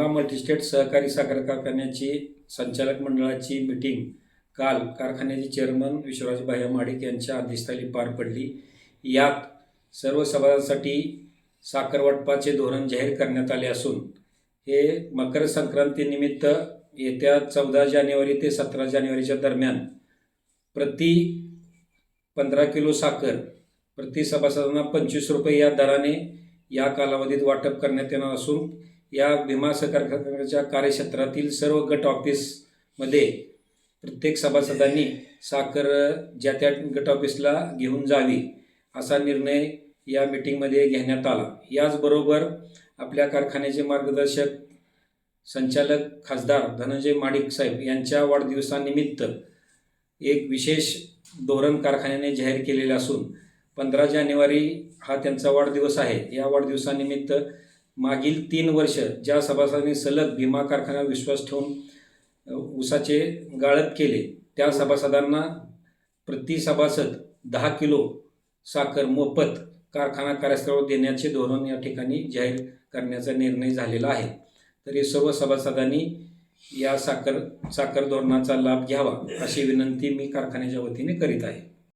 Bhima multi-state सहकारी साखर कारखान्याची संचालक मंडळाची मीटिंग काल कारखान्याचे चेअरमन विश्वराज भाया महाडिक यांच्या अध्यक्षतेखाली पार पडली। यात सर्व सभासदांसाठी साखर वाटपाचे धोरण जाहीर करण्यात आले असून हे मकर संक्रांतीनिमित्त येत्या 14 जानेवारी ते 17 जानेवारीच्या दरम्यान प्रति 15 किलो साखर प्रति सभासदांना 25 रुपये या दराने या कालावधीत वाटप करण्यात येणार असून या भीमा सहकार कारखान्याच्या कार्यक्षेत्रातील सर्व गट ऑफिसमध्ये प्रत्येक सभासदांनी साखर ज्या त्या गट ऑफिसला घेऊन जावी असा निर्णय या मीटिंगमध्ये घेण्यात आला। याचबरोबर आपल्या कारखान्याचे मार्गदर्शक संचालक खासदार धनंजय महाडिक साहेब यांच्या वाढदिवसानिमित्त एक विशेष धोरण कारखान्याने जाहीर केलेले असून 15 जानेवारी हा त्यांचा वाढदिवस आहे। या वाढदिवसानिमित्त मागील 3 वर्ष ज्या सभासदांनी सलग भीमा कारखान्यावर विश्वास ठेवून ऊसाचे गाळप केले त्या सभासदांना प्रति सभासद 10 किलो साखर मोफत कारखाना कार्यस्थळावर देण्याचे धोरण या ठिकाणी जाहीर करण्याचा निर्णय झालेला आहे। तरी सर्व सभासदांनी या साखर धोरणाचा लाभ घ्यावा अशी विनंती मी कारखान्याच्या वतीने करीत आहे।